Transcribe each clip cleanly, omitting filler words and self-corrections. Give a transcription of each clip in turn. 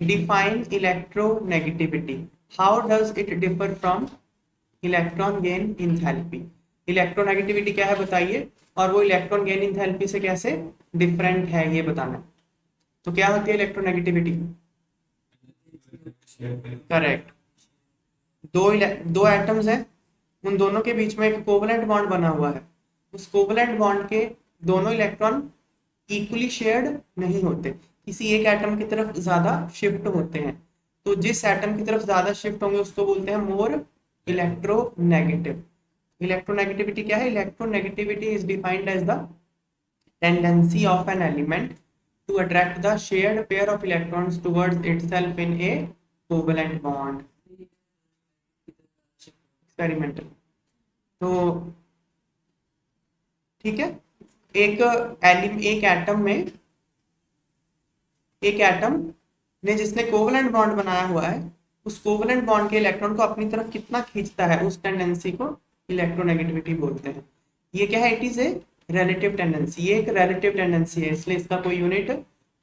Define electronegativity, how does it differ from electron gain enthalpy. Electronegativity क्या है बताइए, और वो इलेक्ट्रॉन गेन इंथैल्पी से कैसे डिफरेंट है ये बताना। तो क्या होती है इलेक्ट्रोनेगेटिविटी? करेक्ट, दो एटम्स हैं, उन दोनों के बीच में एक कोवलेंट बॉन्ड बना हुआ है, उस कोवलेंट बॉन्ड के दोनों इलेक्ट्रॉन इक्वली शेयर्ड नहीं होते, किसी एक एटम की तरफ ज्यादा शिफ्ट होते हैं। तो जिस एटम की तरफ ज्यादा शिफ्ट होंगे उसको बोलते हैं मोर इलेक्ट्रोनेगेटिव। इलेक्ट्रोनेगेटिविटी क्या है? Electronegativity is defined as the tendency of an element to attract the shared pair of electrons towards itself in a covalent bond। Experimental. तो ठीक है, एक एटम ने जिसने कोवलेंट बॉन्ड बनाया हुआ है, उस कोवलेंट बॉन्ड के इलेक्ट्रॉन को अपनी तरफ कितना खींचता है, उस टेंडेंसी को इलेक्ट्रोनेगेटिविटी बोलते हैं। ये क्या है? It is a relative tendency, ये एक रिलेटिव टेंडेंसी है, इसलिए इसका कोई यूनिट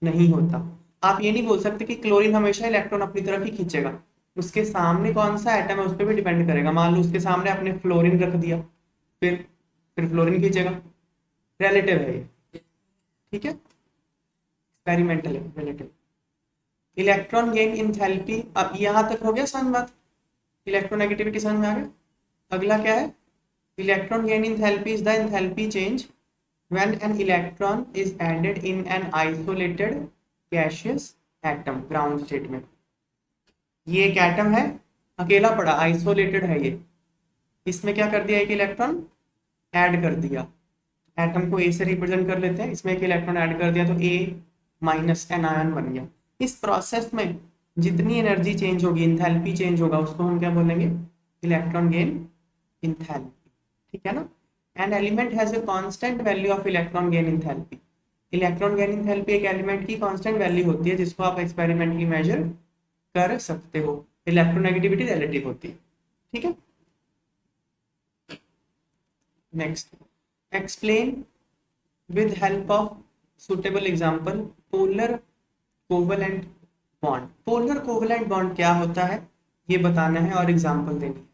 नहीं होता। आप ये नहीं बोल सकते कि क्लोरीन हमेशा इलेक्ट्रॉन अपनी तरफ ही खींचेगा, उसके सामने कौन सा एटम है उस पर भी डिपेंड करेगा। मान लो उसके सामने आपने फ्लोरीन रख दिया, फिर फ्लोरीन खींचेगा, रिलेटिव है ये, ठीक है, एक्सपेरिमेंटल है, रिलेटिव। इलेक्ट्रॉन गेन इंथैल्पी, अब यहां तक हो गया समझ बात, इलेक्ट्रोनेगेटिविटी समझ में आ गया। अगला क्या है? Electron gain enthalpy is the enthalpy change when an electron is added in an isolated gaseous atom ground state में। ये एक एटम है, अकेला पड़ा, आइसोलेटेड है ये, इसमें क्या कर दिया? एक इलेक्ट्रॉन ऐड कर दिया, एटम को ए से रिप्रेजेंट कर लेते हैं, इसमें एक इलेक्ट्रॉन ऐड कर दिया तो ए माइनस एन आयन बन गया। इस प्रोसेस में जितनी एनर्जी चेंज होगी, इंथैल्पी चेंज होगा, उसको हम क्या बोलेंगे? इलेक्ट्रॉन गेन इंथैल्पी, ठीक है ना। An element has a constant value of electron gain enthalpy। Electron gain enthalpy एक एलिमेंट की कांस्टेंट वैल्यू होती है जिसको आप एक्सपेरिमेंटली मेजर कर सकते हो। इलेक्ट्रोनेगेटिविटी रिलेटिव होती है, ठीक है। Next, explain with help of suitable example polar covalent bond. Polar covalent bond क्या होता है ये बताना है और एग्जांपल देनी है।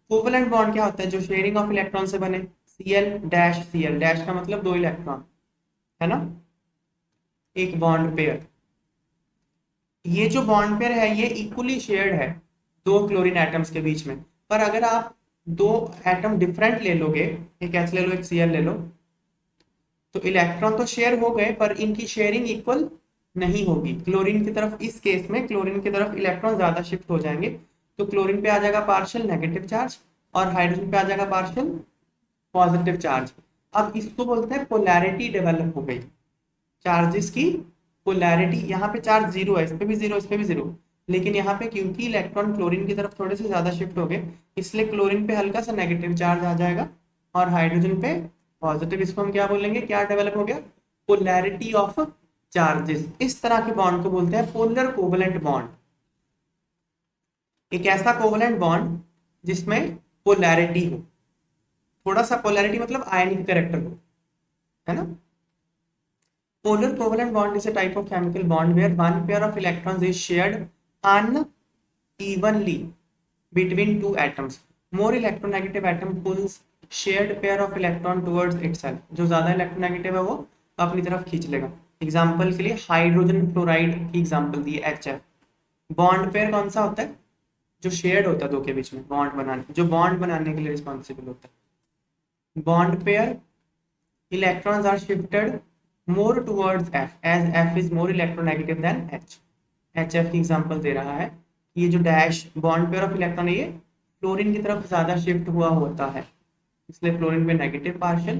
कोवलेंट बॉन्ड क्या होता है? जो शेयरिंग ऑफ इलेक्ट्रॉन से बने, Cl डैश Cl डैश का मतलब दो इलेक्ट्रॉन है ना, एक बॉन्ड पेयर। ये जो बॉन्ड पेयर है ये इक्वली शेयर्ड है दो क्लोरीन एटम्स के बीच में। पर अगर आप दो एटम डिफरेंट ले लोगे, एक H ले लो, एक Cl ले लो, तो इलेक्ट्रॉन तो शेयर हो गए पर इनकी शेयरिंग इक्वल नहीं होगी। क्लोरीन की तरफ, इस केस में क्लोरीन की तरफ इलेक्ट्रॉन ज्यादा शिफ्ट हो जाएंगे, तो क्लोरीन पे आ जाएगा पार्शियल नेगेटिव चार्ज और हाइड्रोजन पे आ जाएगा पार्शियल पॉजिटिव चार्ज। अब इसको बोलते हैं पोलैरिटी डेवलप हो गई, चार्जेस की पोलैरिटी। यहाँ पे चार्ज जीरो है, इस पे भी जीरो, इस पे भी जीरो, लेकिन यहाँ पे क्योंकि इलेक्ट्रॉन क्लोरीन की तरफ थोड़े से ज्यादा शिफ्ट हो गए, इसलिए क्लोरीन पे हल्का सा नेगेटिव चार्ज आ जाएगा और हाइड्रोजन पे पॉजिटिव। इसको हम क्या बोलेंगे? क्या डेवलप हो गया? Polarity of charges. इस तरह के बॉन्ड को बोलते हैं पोलर कोवलेंट बॉन्ड। एक ऐसा कोवलेंट बॉन्ड जिसमें पोलैरिटी हो, थोड़ा सा पोलैरिटी मतलब आयनिक कैरेक्टर हो, है ना। Polar covalent bond is a type of chemical bond where one pair of electrons is shared unevenly between two atoms। More electronegative atom pulls shared pair of electron towards itself. जो ज्यादा electronegative है वो अपनी तरफ खींच लेगा। Example के लिए हाइड्रोजन फ्लोराइड की एग्जांपल दी है, HF। बॉन्ड पेयर कौन सा होता है? जो शेयर्ड होता है दो के बीच में, बॉन्ड बनाने, जो बॉन्ड बनाने के लिए रिस्पॉन्सिबल होता है। Bond pair electrons are shifted more towards F as F is more electronegative than H। HF की एग्जांपल दे रहा है, ये जो dash bond pair of electron है ये फ्लोरीन की तरफ ज्यादा शिफ्ट हुआ होता है, इसलिए फ्लोरीन पे नेगेटिव पार्शियल,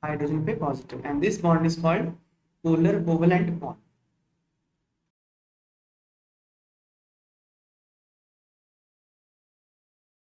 हाइड्रोजन पे positive, and this bond is called polar covalent bond.